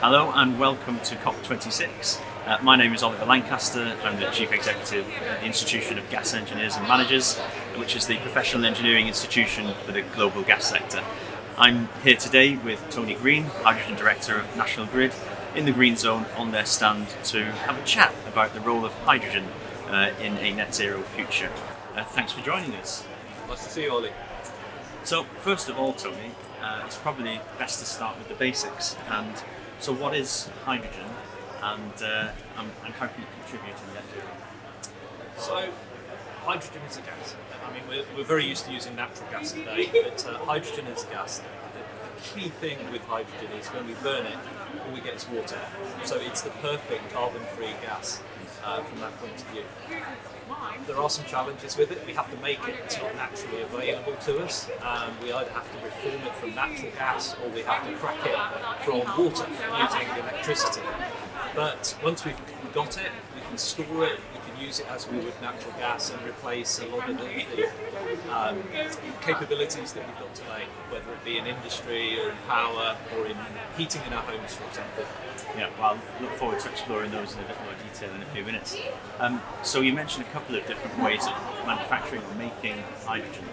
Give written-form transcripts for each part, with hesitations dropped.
Hello and welcome to COP26. My name is Oliver Lancaster. I'm the Chief Executive at the Institution of Gas Engineers and Managers, which is the professional engineering institution for the global gas sector. I'm here today with Tony Green, Hydrogen Director of National Grid, in the Green Zone on their stand to have a chat about the role of hydrogen in a net zero future. Thanks for joining us. Nice to see you, Ollie. So first of all, Tony, it's probably best to start with the basics. And so what is hydrogen and how can it contribute to net zero? So, hydrogen is a gas. I mean, we're very used to using natural gas today, but hydrogen is a gas. The key thing with hydrogen is when we burn it, all we get is water. So it's the perfect carbon-free gas from that point of view. There are some challenges with it. We have to make it. It's not naturally available to us. We either have to reform it from natural gas or we have to crack it from water using electricity. But once we've got it, we can store it, we can use it as we would natural gas and replace a lot of the capabilities that we've got today, whether it be in industry or in power or in heating in our homes, for example. Yeah, well, I look forward to exploring those in a bit more detail in a few minutes. So you mentioned a couple of different ways of manufacturing or making hydrogen.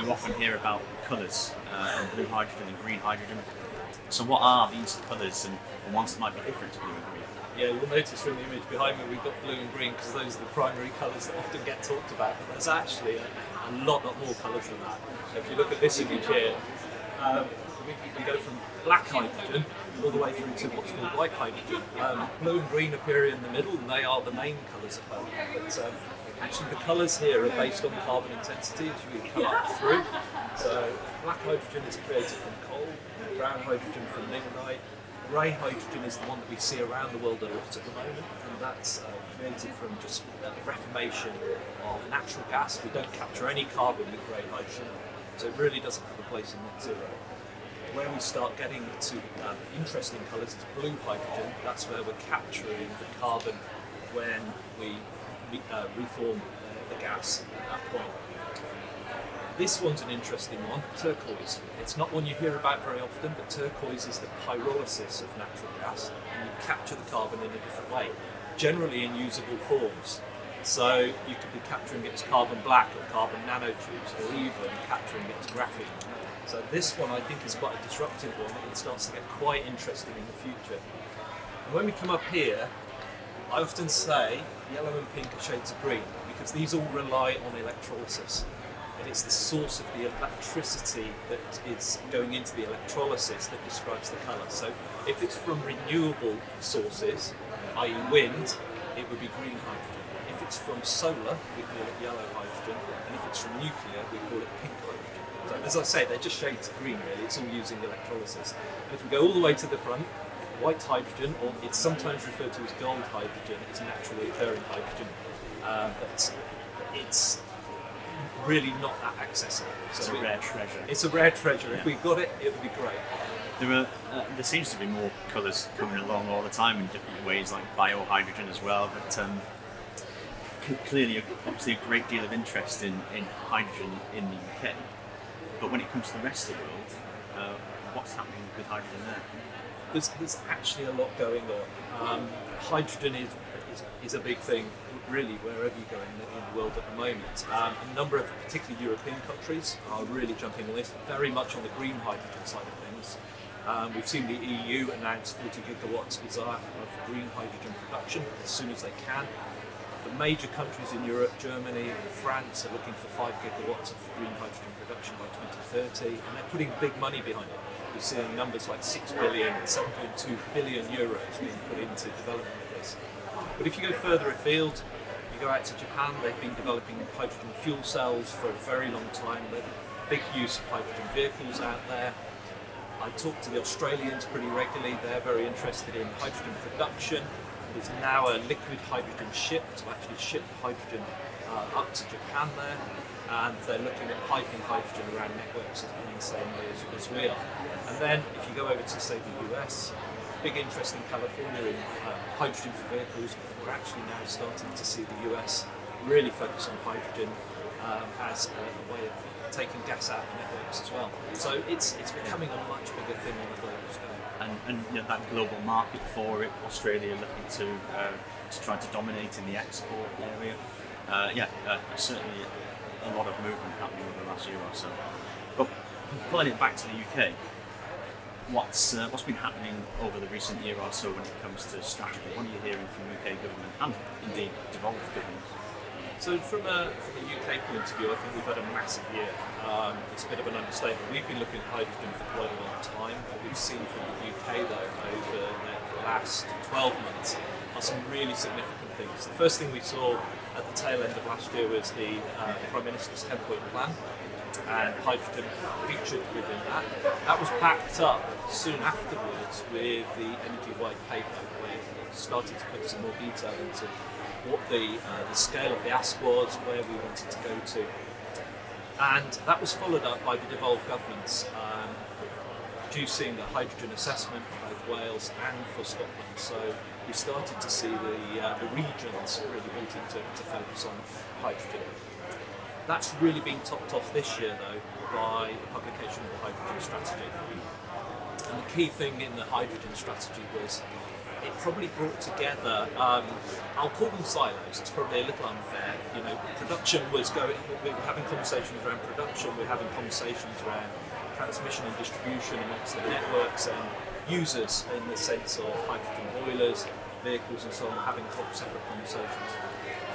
You often hear about colours, blue hydrogen and green hydrogen. So what are these colours and ones that might be different to blue and green? Yeah, you'll notice from the image behind me we've got blue and green because those are the primary colours that often get talked about, but there's actually a lot more colours than that. So if you look at this image here, we go from black hydrogen all the way through to what's called white hydrogen. Blue and green appear in the middle and they are the main colours of both. But actually the colours here are based on carbon intensity as you come up through. So black hydrogen is created from coal, brown hydrogen from lignite, grey hydrogen is the one that we see around the world a lot at the moment, and that's created from just reformation of natural gas. We don't capture any carbon with grey hydrogen, so it really doesn't have a place in net zero. Where we start getting to interesting colours is blue hydrogen. That's where we're capturing the carbon when we reform the gas at that point. This one's an interesting one, turquoise. It's not one you hear about very often, but turquoise is the pyrolysis of natural gas, and you capture the carbon in a different way, generally in usable forms. So you could be capturing it as carbon black or carbon nanotubes, or even capturing it as graphene. So this one I think is quite a disruptive one, and it starts to get quite interesting in the future. And when we come up here, I often say yellow and pink are shades of green, because these all rely on electrolysis. And it's the source of the electricity that is going into the electrolysis that describes the colour. So if it's from renewable sources, i.e. wind, it would be green hydrogen. If it's from solar, we call it yellow hydrogen, and if it's from nuclear, we call it pink hydrogen. So as I say, they're just shades of green really, it's all using electrolysis. And if we go all the way to the front, white hydrogen, or it's sometimes referred to as gold hydrogen, it's naturally occurring hydrogen, but it's really not that accessible. So It's a rare treasure. It's a rare treasure. Yeah. If we got it, it would be great. There seems to be more colours coming along all the time in different ways, like biohydrogen as well, but clearly obviously a great deal of interest in hydrogen in the UK. But when it comes to the rest of the world, what's happening with hydrogen there? There's actually a lot going on. Hydrogen is a big thing, really, wherever you go in the world at the moment. A number of particularly European countries are really jumping on this, very much on the green hydrogen side of things. We've seen the EU announce 40 gigawatts desire of green hydrogen production as soon as they can. The major countries in Europe, Germany and France, are looking for 5 gigawatts of green hydrogen production by 2030, and they're putting big money behind it. We're seeing numbers like 6 billion and 7.2 billion euros being put into development of this. But if you go further afield, you go out to Japan, they've been developing hydrogen fuel cells for a very long time. There's big use of hydrogen vehicles out there. I talk to the Australians pretty regularly, they're very interested in hydrogen production. There's now a liquid hydrogen ship to actually ship hydrogen up to Japan there, and they're looking at piping hydrogen around networks in the same way as we are. And then if you go over to, say, the US, big interest in California in hydrogen for vehicles, but we're actually now starting to see the US really focus on hydrogen as a way of taking gas out of the networks as well. So it's becoming a much bigger thing on a global scale. And you know, that global market for it, Australia looking to try to dominate in the export area. Certainly a lot of movement happening over the last year or so. But pulling it back to the UK, what's been happening over the recent year or so when it comes to strategy? What are you hearing from UK government and indeed devolved governments? So from a UK point of view, I think we've had a massive year. It's a bit of an understatement. We've been looking at hydrogen for quite a long time. What we've seen from the UK though over the last 12 months are some really significant things. The first thing we saw at the tail end of last year was the Prime Minister's 10-point plan, and hydrogen featured within that. That was backed up soon afterwards with the Energy White Paper, where it started to put some more detail into what the scale of the ask was, where we wanted to go to. And that was followed up by the devolved governments producing a hydrogen assessment for both Wales and for Scotland. So we started to see the regions really wanting to focus on hydrogen. That's really been topped off this year though by the publication of the hydrogen strategy. And the key thing in the hydrogen strategy was it probably brought together, I'll call them silos, it's probably a little unfair. You know, production was going, we were having conversations around production, we're having conversations around transmission and distribution amongst the networks and users in the sense of hydrogen boilers, vehicles and so on, having separate conversations.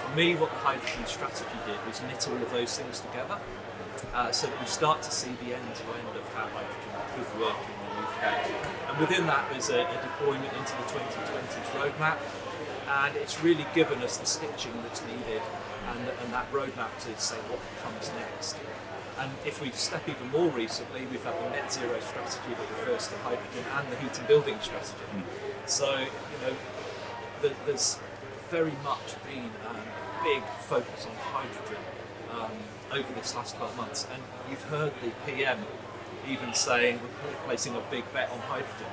For me, what the hydrogen strategy did was knit all of those things together so that we start to see the end-to-end of how hydrogen could work in the UK. And within that there's a deployment into the 2020s roadmap, and it's really given us the stitching that's needed and that roadmap to say what comes next. And if we step even more recently, we've had the net zero strategy that refers to hydrogen and the heat and building strategy. So, you know, there's very much been a big focus on hydrogen over this last 12 months. And you've heard the PM even saying we're placing a big bet on hydrogen.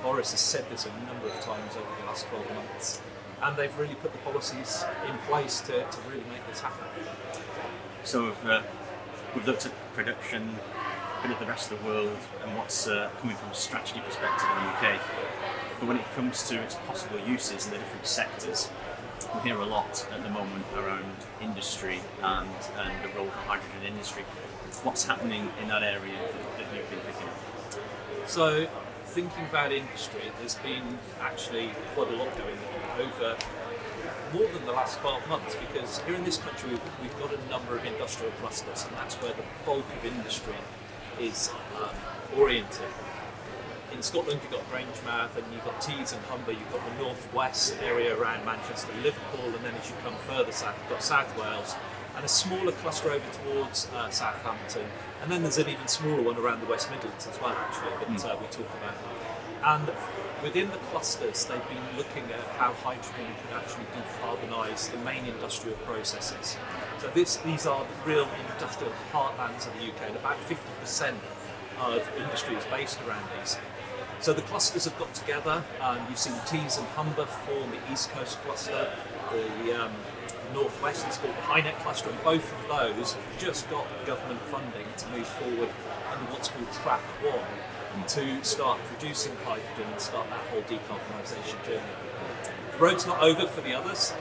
Boris has said this a number of times over the last 12 months. And they've really put the policies in place to really make this happen. So we've looked at production, a bit of the rest of the world, and what's coming from a strategy perspective in the UK. But when it comes to its possible uses in the different sectors, we hear a lot at the moment around industry and the role of the hydrogen industry. What's happening in that area that you've been picking up? So, thinking about industry, there's been actually quite a lot going on over more than the last 12 months, because here in this country we've got a number of industrial clusters, and that's where the bulk of industry is oriented. In Scotland you've got Grangemouth, and you've got Tees and Humber, you've got the northwest area around Manchester, Liverpool, and then as you come further south you've got South Wales, and a smaller cluster over towards Southampton, and then there's an even smaller one around the West Midlands as well actually that we talk about. And within the clusters they've been looking at how hydrogen could actually decarbonise the main industrial processes. So these are the real industrial heartlands of the UK, and about 50% of industry is based around these. So the clusters have got together. You've seen Tees and Humber form the East Coast cluster. The Northwest is called the HyNet cluster, and both of those have just got government funding to move forward under what's called Track 1 to start producing hydrogen and start that whole decarbonisation journey. The road's not over for the others.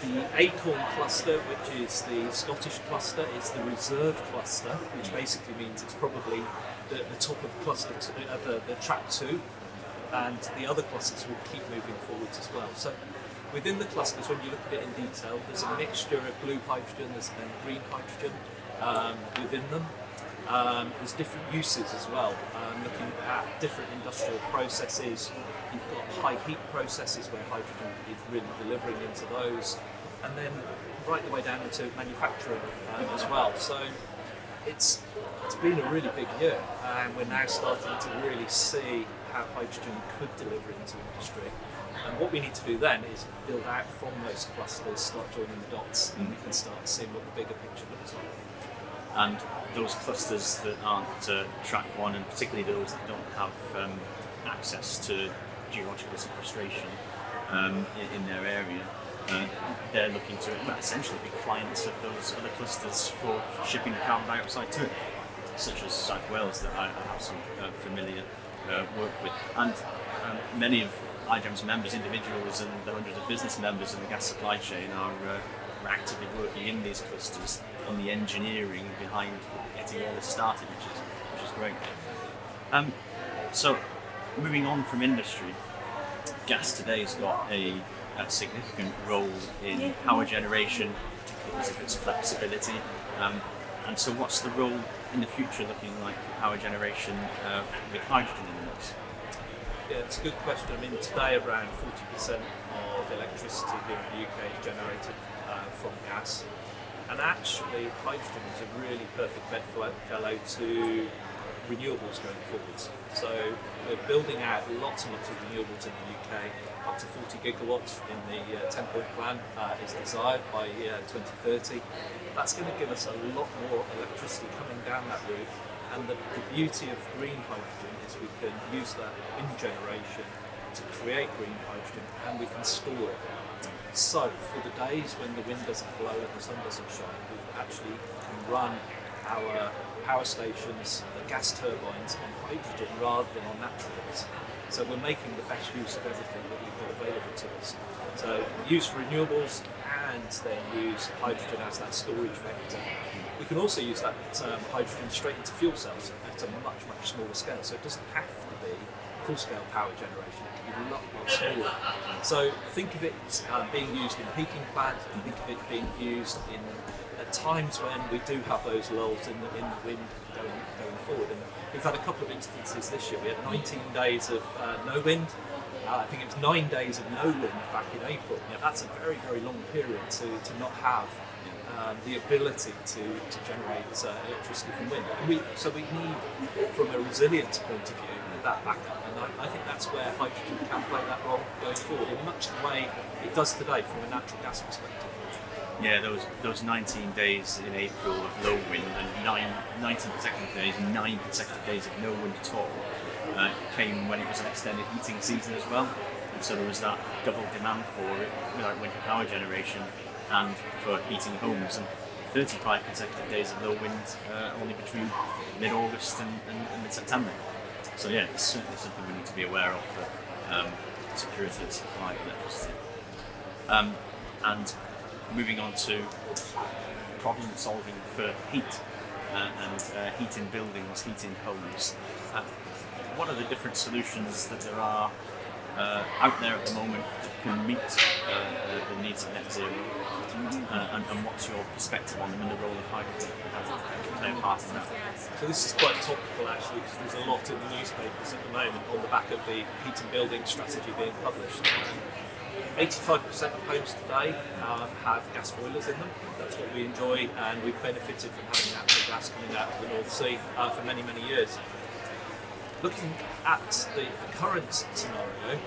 The Acorn cluster, which is the Scottish cluster, is the reserve cluster, which basically means it's probably the top of cluster the track 2, and the other clusters will keep moving forwards as well. So within the clusters, when you look at it in detail, there's a mixture of blue hydrogen, there's then green hydrogen within them. There's different uses as well, looking at different industrial processes. You've got high heat processes where hydrogen is really delivering into those, and then right the way down into manufacturing as well. So it's been a really big year, and we're now starting to really see how hydrogen could deliver into industry. And what we need to do then is build out from those clusters, start joining the dots, and we can start seeing what the bigger picture looks like. And those clusters that aren't track 1, and particularly those that don't have access to geological sequestration in their area, they're looking to essentially be clients of those other clusters for shipping carbon dioxide to it, such as South Wales that I have some familiar work with. And many of iGEM's members, individuals and the hundreds of business members in the gas supply chain are actively working in these clusters on the engineering behind getting all this started, which is great. So moving on from industry, gas today's got a significant role in power generation, particularly because of its flexibility. And so what's the role in the future looking like for power generation with hydrogen in the mix? Yeah, it's a good question. I mean, today around 40% of electricity here in the UK is generated from gas. And actually, hydrogen is a really perfect bedfellow to renewables going forwards. So we're building out lots and lots of renewables in the UK. Up to 40 gigawatts in the 10-point plan is desired by 2030. That's going to give us a lot more electricity coming down that route. And the beauty of green hydrogen is we can use that in generation to create green hydrogen, and we can store it. So for the days when the wind doesn't blow and the sun doesn't shine, we actually can run our power stations, the gas turbines on hydrogen rather than on natural gas. So we're making the best use of everything that we've got available to us. So use renewables and then use hydrogen as that storage vector. We can also use that hydrogen straight into fuel cells at a much, much smaller scale. So it doesn't have to be full-scale power generation, it can be a lot smaller. So think of it being used in peaking plants, think of it being used in at times when we do have those lulls in the wind going forward. And we've had a couple of instances this year. We had 19 days of no wind. I think it was 9 days of no wind back in April. That's a very, very long period to not have the ability to generate electricity from wind. And so we need, from a resilience point of view, that backup. And I think that's where hydrogen can play that role going forward, in much the way it does today from a natural gas perspective. Yeah, those 19 days in April of low wind and 19 consecutive days, 9 consecutive days of no wind at all came when it was an extended heating season as well. And so there was that double demand for it without winter power generation and for heating homes. And 35 consecutive days of low wind only between mid-August and mid-September. So yeah, it's certainly something we need to be aware of for security of supply of electricity. And moving on to problem solving for heat and heat in buildings, heat in homes. What are the different solutions that there are out there at the moment that can meet the needs of net zero? And what's your perspective on them and the role of hydrogen to play a part in that? So this is quite topical actually, because there's a lot in the newspapers at the moment on the back of the heat and building strategy being published. 85% of homes today have gas boilers in them. That's what we enjoy, and we've benefited from having natural gas coming out of the North Sea for many, many years. Looking at the current scenario,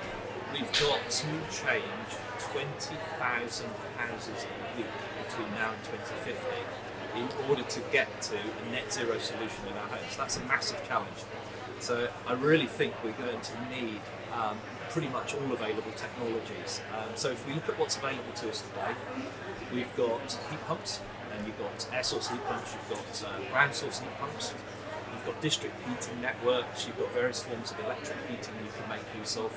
we've got to change 20,000 houses a week between now and 2050 in order to get to a net zero solution in our homes. That's a massive challenge. So I really think we're going to need pretty much all available technologies. So if we look at what's available to us today, we've got heat pumps, and you've got air source heat pumps, you've got ground source heat pumps, you've got district heating networks, you've got various forms of electric heating you can make use of.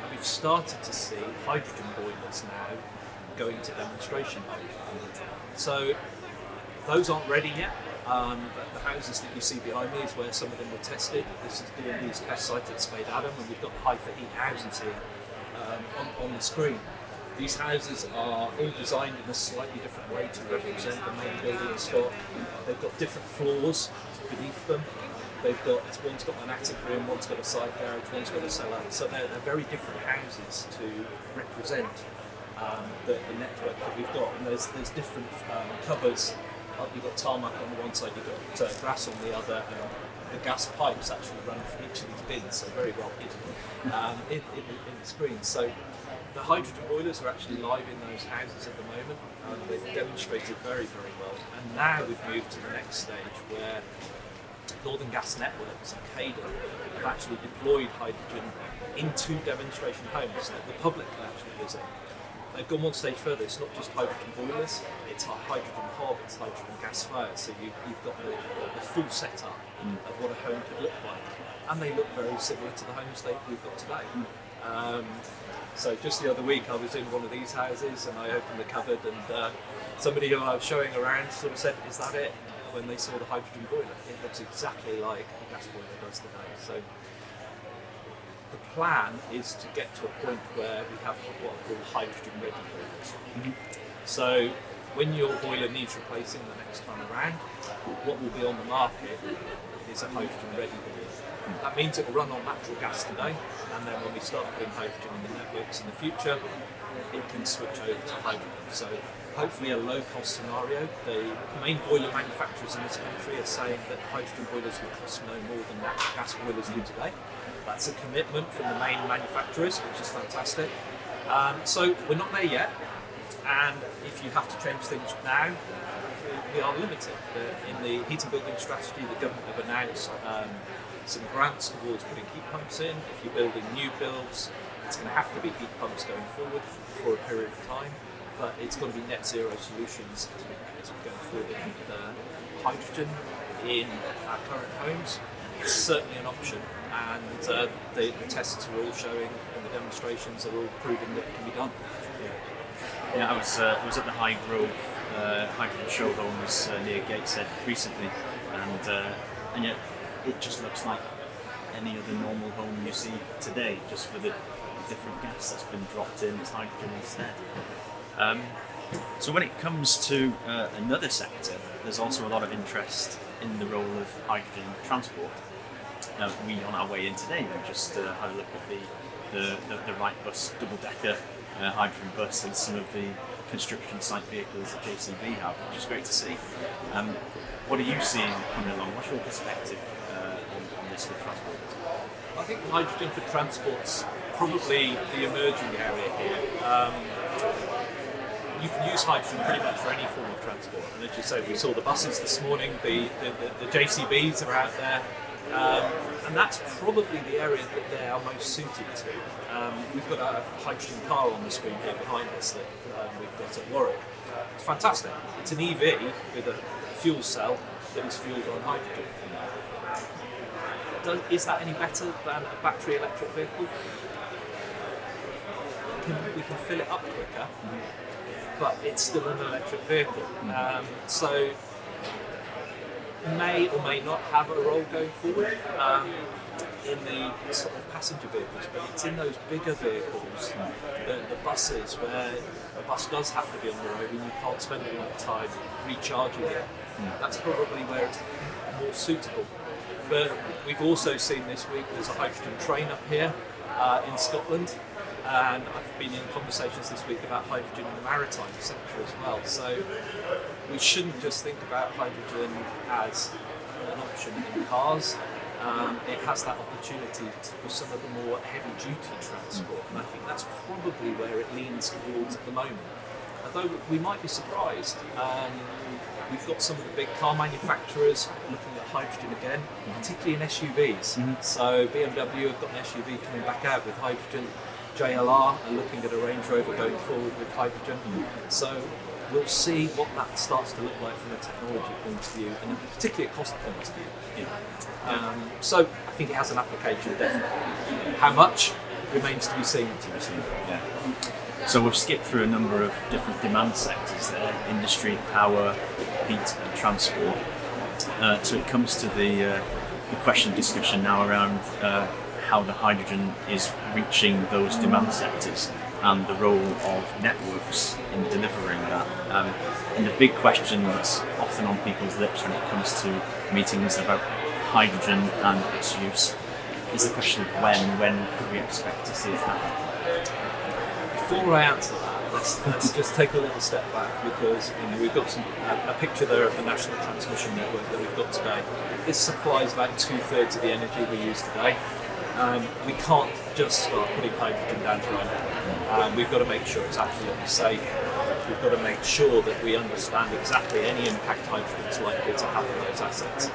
And we've started to see hydrogen boilers now going to demonstration mode. So those aren't ready yet. The houses that you see behind me is where some of them were tested. This is doing these test sites at Spade Adam, and we've got high for heat houses here on the screen. These houses are all designed in a slightly different way to represent the main building stock. They've got different floors beneath them. One's got an attic room, one's got a side garage, one's got a cellar. So they're very different houses to represent the network that we've got. And there's different covers. You've got tarmac on the one side, you've got grass on the other, and the gas pipes actually run from each of these bins, so very well hidden in the screen. So the hydrogen boilers are actually live in those houses at the moment. They've demonstrated very, very well. And now we've moved to the next stage where Northern Gas Networks and CADA have actually deployed hydrogen into demonstration homes that the public can actually visit. they've gone one stage further. It's not just hydrogen boilers, it's a hydrogen hob, it's hydrogen gasifiers. So you've got the full setup of what a home could look like. And they look very similar to the homes we've got today. So just the other week I was in one of these houses and I opened the cupboard and somebody who I was showing around sort of said, "Is that it?" when they saw the hydrogen boiler. It looks exactly like a gas boiler does today. So the plan is to get to a point where we have what are called hydrogen ready boilers. So when your boiler needs replacing the next time around, what will be on the market is a hydrogen ready boiler. That means it will run on natural gas today, and then when we start putting hydrogen in the networks in the future, it can switch over to hydrogen. So hopefully a low-cost scenario. The main boiler manufacturers in this country are saying that hydrogen boilers will cost no more than natural gas boilers do today. That's a commitment from the main manufacturers, which is fantastic. So we're not there yet, and if you have to change things now, we are limited. In the heating building strategy, the government have announced some grants towards putting heat pumps in. If you're building new builds, it's going to have to be heat pumps going forward for a period of time, but it's going to be net zero solutions as we go forward. And hydrogen in our current homes is certainly an option, and the tests are all showing and the demonstrations are all proving that it can be done. Yeah, I was at the High Grove hydrogen show homes near Gateshead recently, and yet it just looks like any other normal home you see today, just for the different gas that's been dropped in as hydrogen instead. So when it comes to another sector, there's also a lot of interest in the role of hydrogen transport. We, on our way in today, we just had a look at the Wright bus double-decker hydrogen bus and some of the construction site vehicles that JCB have, which is great to see. What are you seeing coming along? What's your perspective on this with transport? I think hydrogen for transport's probably the emerging area here. You can use hydrogen pretty much for any form of transport, and as you say, we saw the buses this morning, the JCBs are out there, and that's probably the area that they are most suited to. We've got a hydrogen car on the screen here behind us that we've got at Warwick. It's fantastic. It's an EV with a fuel cell that is fueled on hydrogen. Is that any better than a battery electric vehicle? We can fill it up quicker, but it's still an electric vehicle. So may or may not have a role going forward in the sort of passenger vehicles, but it's in those bigger vehicles, the buses, where the bus does have to be on the road and you can't spend a lot of time recharging it. That's probably where it's more suitable. But we've also seen this week there's a hydrogen train up here in Scotland, and I've been in conversations this week about hydrogen in the maritime sector as well. So we shouldn't just think about hydrogen as an option in cars. It has that opportunity for some of the more heavy-duty transport, and I think that's probably where it leans towards at the moment. Although we might be surprised. We've got some of the big car manufacturers looking at hydrogen again, particularly in SUVs. So BMW have got an SUV coming back out with hydrogen. JLR are looking at a Range Rover going forward with hydrogen. So we'll see what that starts to look like from a technology point of view, and particularly a cost point of view. So I think it has an application, definitely. How much remains to be seen. Yeah. So we've skipped through a number of different demand sectors there: industry, power, heat and transport. So it comes to the question discussion now around how the hydrogen is reaching those demand sectors and the role of networks in delivering that. And the big question that's often on people's lips when it comes to meetings about hydrogen and its use is the question of when could we expect to see it happen? Before I answer that, let's just take a little step back, because we've got a picture there of the national transmission network that we've got today. This supplies about 2/3 of the energy we use today. We can't just start putting hydrogen down to run. We've got to make sure it's absolutely safe. we've got to make sure that we understand exactly any impact hydrogen is likely to have on those assets.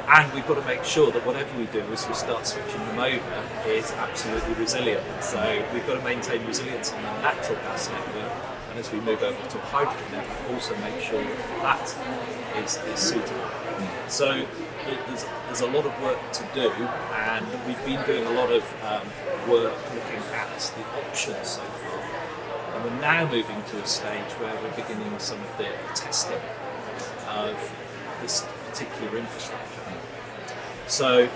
And we've got to make sure that whatever we do as we start switching them over is absolutely resilient. So we've got to maintain resilience on the natural gas network, and as we move over to a hydrogen network, also make sure that is suitable. So there's a lot of work to do, and we've been doing a lot of work looking at the options so far. And we're now moving to a stage where we're beginning some of the testing of this particular infrastructure. So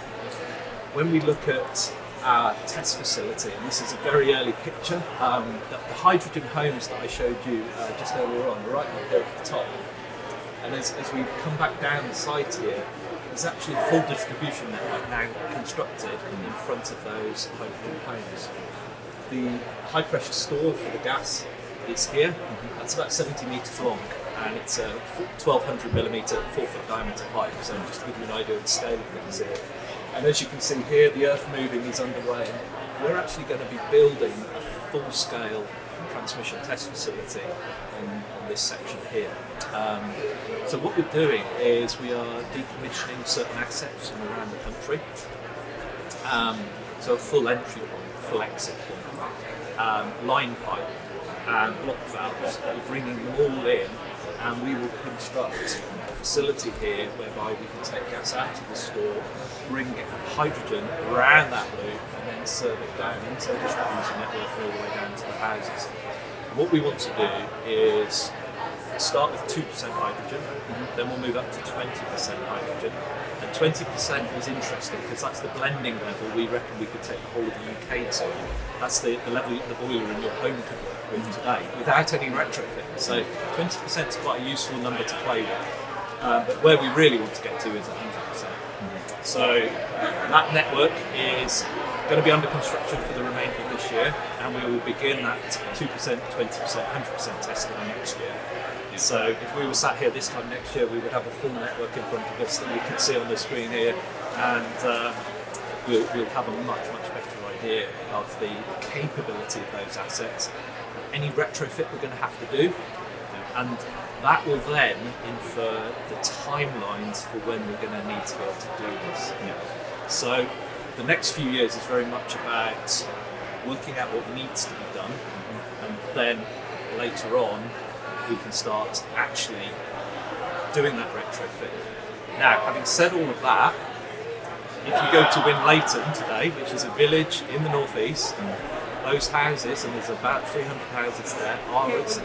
when we look at our test facility, and this is a very early picture, the hydrogen homes that I showed you just earlier on, right up there at the top. And as we come back down the site here, there's actually a full distribution network now constructed in front of those hydrogen homes. The high pressure store for the gas is here. That's about 70 metres long, and it's a 1200 millimetre 4-foot diameter pipe, so just to give you an idea of the scale of things here. And as you can see here, the earth moving is underway, and we're actually going to be building a full-scale transmission test facility on this section here. So what we're doing is we are decommissioning certain assets from around the country. So a full entry point, full exit point, line pipe and block valves. We're bringing them all in, and we will construct a facility here whereby we can take gas out of the store, bring hydrogen around that loop, and then serve it down into the distribution network all the way down to the houses. What we want to do is start with 2% hydrogen, then we'll move up to 20% hydrogen. And 20% is interesting because that's the blending level we reckon we could take the whole of the UK to. That's the level the boiler in your home could work with today, without any retrofit. So 20% is quite a useful number to play with. But where we really want to get to is 100%. So that network is going to be under construction for the remainder of this year, and we will begin that 2%, 20%, 100% testing next year. So if we were sat here this time next year, we would have a full network in front of us that we can see on the screen here, and we'll have a much better idea of the capability of those assets, any retrofit we're going to have to do, and that will then infer the timelines for when we're going to need to be able to do this. So the next few years is very much about working out what needs to be done, and then later on we can start actually doing that retrofit. Now, having said all of that, if you go to Win Leighton today, which is a village in the northeast, those houses, and there's about 300 houses there,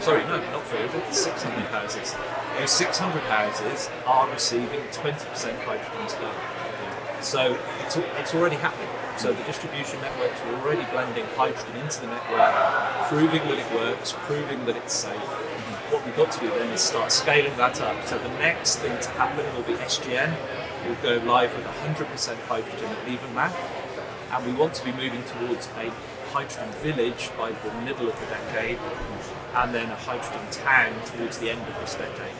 sorry, no, not 300, 600 houses. Those 600 houses are receiving 20% hydrogen today. So it's already happening. So the distribution networks are already blending hydrogen into the network, proving that it works, proving that it's safe. What we've got to do then is start scaling that up. So the next thing to happen will be SGN. We'll go live with 100% hydrogen at Levenmouth, and we want to be moving towards a hydrogen village by the middle of the decade, and then a hydrogen town towards the end of this decade.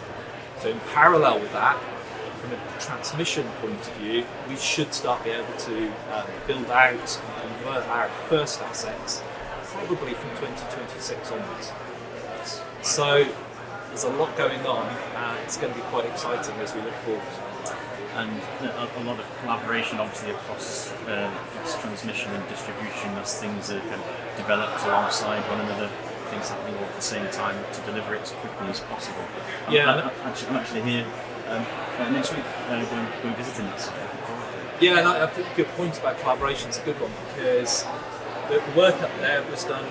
So in parallel with that, from a transmission point of view, we should start being able to build out and convert our first assets probably from 2026 onwards. So there's a lot going on, and it's going to be quite exciting as we look forward. And a lot of collaboration, obviously, across transmission and distribution as things are kind of developed alongside one another, things happening all at the same time to deliver it as quickly as possible. I'm actually here next week going visiting this. Yeah, and I think your point about collaboration is a good one, because the work up there was done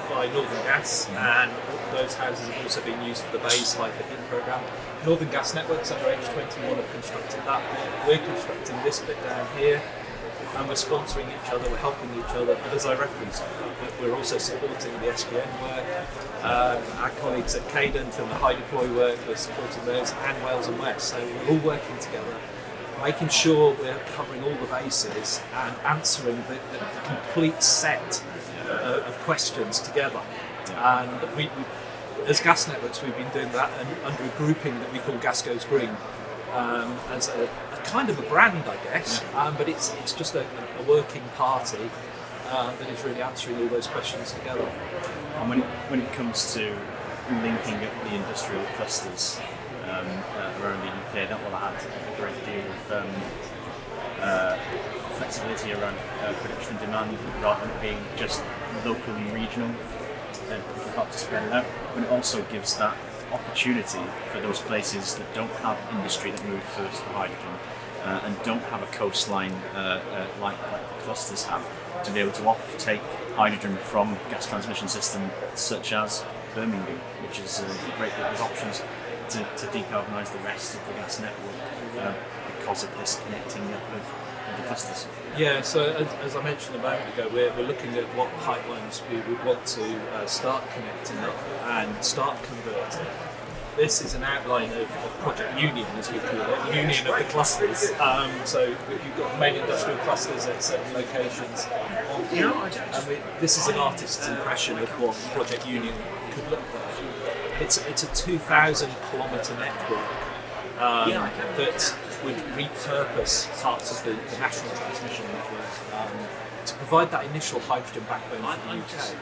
by Northern Gas, and those houses have also been used for the base life heat programme. Northern Gas Networks under H21 have constructed that bit. We're constructing this bit down here, and we're sponsoring each other, we're helping each other. But as I referenced, we're also supporting the SGN work. Our colleagues at Cadent and the High Deploy work, we're supporting those, and Wales and West. So we're all working together, making sure we're covering all the bases and answering the complete set of questions together. And we as gas networks, we've been doing that under a grouping that we call Gas Goes Green, as a kind of a brand, I guess, but it's just a working party that is really answering all those questions together. And when it comes to linking up the industrial clusters around the UK, that will add a great deal of flexibility around production and demand, rather than being just local and regional, and it'll help to spread it out. But it also gives that opportunity for those places that don't have industry that move first to hydrogen and don't have a coastline like the clusters have, to be able to take hydrogen from gas transmission systems such as Birmingham, which is great that there's options to decarbonise the rest of the gas network because of this connecting up of the clusters. Yeah, so as I mentioned a moment ago, we're looking at what pipelines we would want to start connecting up and start converting. This is an outline of Project Union, as we call it, Union of the clusters. So you've got main industrial clusters at certain locations. This is an artist's impression of what Project Union could look like. It's a 2,000 kilometre network that would repurpose parts of the national transmission network to provide that initial hydrogen backbone for the UK.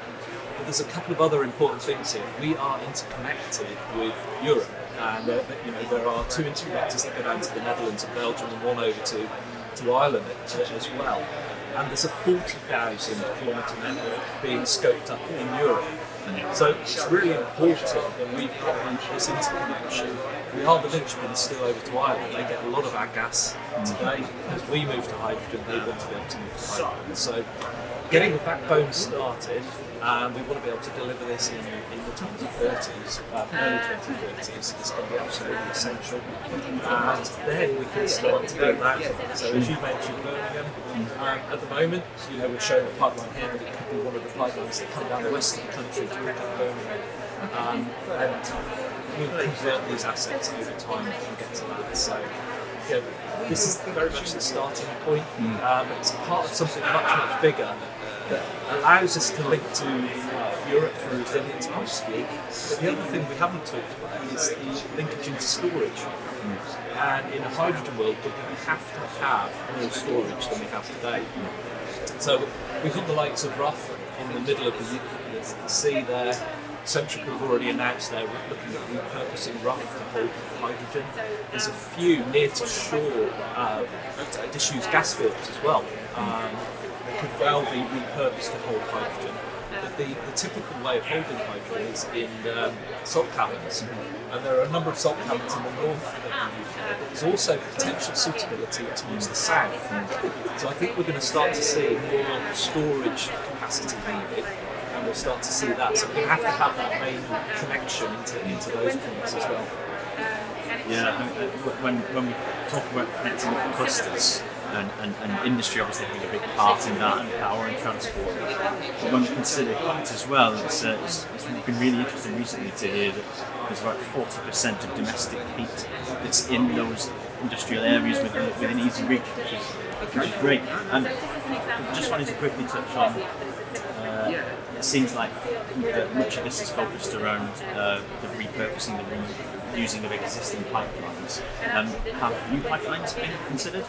But there's a couple of other important things here. We are interconnected with Europe, and there are 2 interconnectors that go down to the Netherlands and Belgium, and one over to Ireland as well. And there's a 40,000 kilometre network being scoped up in Europe. So it's really important that we've got this interconnection. We are the linchpin still over to Ireland. They get a lot of our gas today. As we move to hydrogen, they want to be able to move to hydrogen. So getting the backbone started, we want to be able to deliver this in the 2030s, early 2030s. It's going to be absolutely essential. And then we can start to build out. So as you mentioned, Birmingham, at the moment, we're showing a pipeline here, but it could be one of the pipelines that come down the west of the country to pick up Birmingham. And we'll convert these assets over time and get to that. So this is very much the starting point. It's part of something much, much bigger that allows us to link to Europe for a resilience point of view. But the other thing we haven't talked about is the linkage into storage. And in a hydrogen world, we're going to have more storage than we have today. So we've got the likes of Rough in the middle of the sea there. Centrica have already announced they're looking at repurposing Rough to hold hydrogen. There's a few near to shore disused gas fields as well. They could well be repurposed to hold hydrogen. But the typical way of holding hydrogen is in salt caverns. And there are a number of salt caverns in the north of the UK. There's also potential suitability towards the south. So I think we're going to start to see more storage capacity needed. And we'll start to see that. So we're going to have that main connection into those points as well. Yeah, when we talk about connecting the clusters, and industry obviously having a big part in that, and power and transport, but when we consider heat as well, it's been really interesting recently to hear that there's about 40% of domestic heat that's in those industrial areas within easy reach, which is great. And just wanted to quickly touch on, it seems like much of this is focused around the repurposing, the using of existing pipelines. Have new pipelines been considered?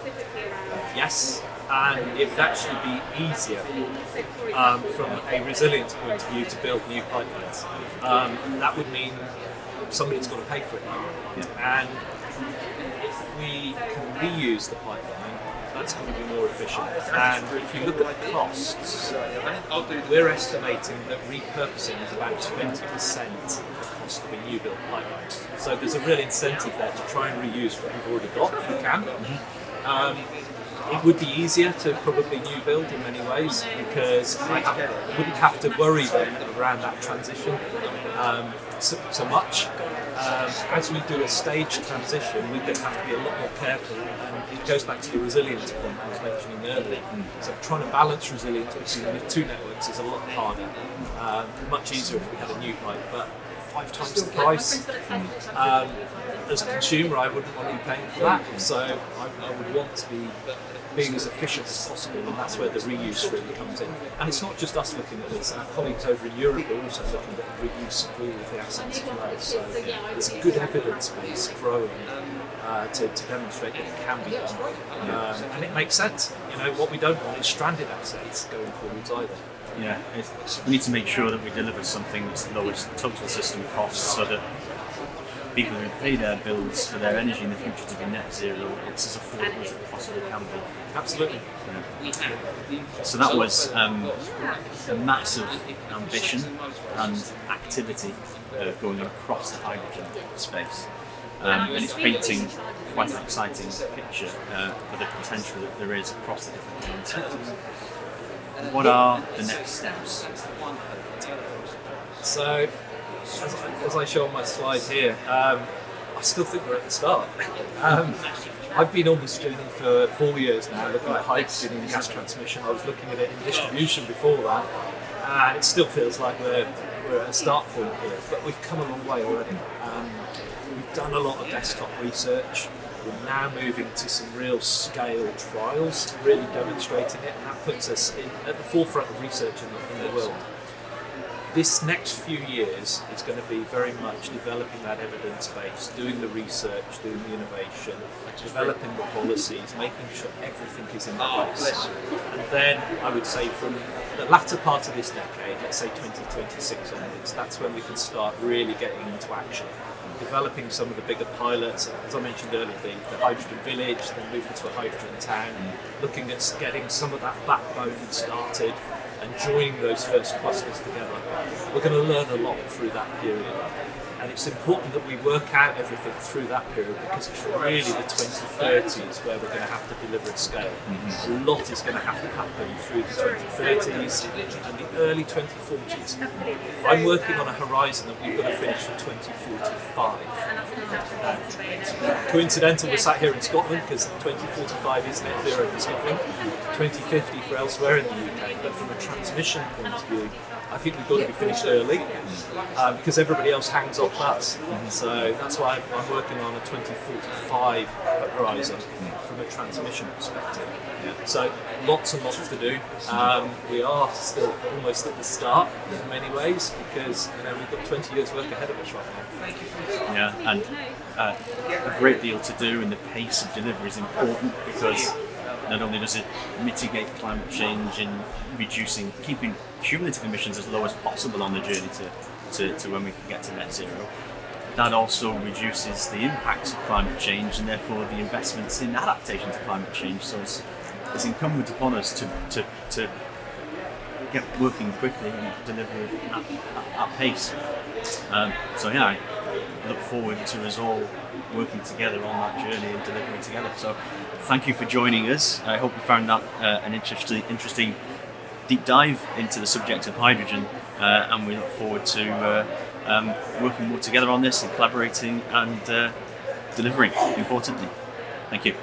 Yes, and it would actually be easier from a resilience point of view to build new pipelines. That would mean somebody's got to pay for it. Yeah. And if we can reuse the pipeline, that's going to be more efficient. And if you look at the costs, we're estimating that repurposing is about 20% of the cost of a new build pipeline. So there's a real incentive there to try and reuse what we've already got if we can. It would be easier to probably new build in many ways because I wouldn't have to worry then around that transition so much. As we do a staged transition, we're going to have to be a lot more careful, and it goes back to the resilience point I was mentioning earlier. So trying to balance resilience between the two networks is a lot harder. Much easier if we had a new pipe, but 5 times the price. As a consumer, I wouldn't want to be paying for that, so I would want to be being as efficient as possible, and that's where the reuse really comes in. And it's not just us looking at this, our colleagues over in Europe are also looking at the reuse of all of the assets as well. So there's a good evidence base growing to demonstrate that it can be done. And it makes sense. What we don't want is stranded assets going forwards either. Yeah, we need to make sure that we deliver something that's the lowest total system cost, so that people who pay their bills for their energy in the future to be net zero, it's as affordable as it possibly can be. Absolutely. So that was a massive ambition and activity going across the hydrogen space. And it's painting quite an exciting picture for the potential that there is across the different sectors. What are the next steps? So, as I show on my slide here, I still think we're at the start. I've been on this journey for 4 years now, looking at hydrogen in gas transmission. I was looking at it in distribution before that, and it still feels like we're at a start point here, but we've come a long way already. We've done a lot of desktop research. We're now moving to some real scale trials, really demonstrating it, and that puts us at the forefront of research in the world. This next few years is going to be very much developing that evidence base, doing the research, doing the innovation, developing the policies, making sure everything is in place. And then I would say from the latter part of this decade, let's say 2026 onwards, that's when we can start really getting into action. Developing some of the bigger pilots, as I mentioned earlier, the hydrogen village, then moving to a hydrogen town, looking at getting some of that backbone started and joining those first clusters together. We're going to learn a lot through that period. And it's important that we work out everything through that period, because it's really the 2030s where we're going to have to deliver at scale. A lot is going to have to happen through the 2030s and the early 2040s. I'm working on a horizon that we've got to finish for 2045. It's coincidental we're sat here in Scotland, because 2045 is net zero for Scotland, 2050 for elsewhere in the UK, but from a transmission point of view, I think we've got to be finished early because everybody else hangs off us. So that's why I'm working on a 2045 horizon from a transmission perspective. So lots and lots to do. We are still almost at the start in many ways, because we've got 20 years work ahead of us right now. Yeah, and a great deal to do, and the pace of delivery is important, because not only does it mitigate climate change in keeping cumulative emissions as low as possible on the journey to when we can get to net zero, that also reduces the impacts of climate change and therefore the investments in adaptation to climate change. So it's incumbent upon us to get working quickly and deliver at pace. So yeah, I look forward to us all working together on that journey and delivering together. So thank you for joining us. I hope you found that an interesting deep dive into the subject of hydrogen, and we look forward to working more together on this and collaborating and delivering, importantly. Thank you.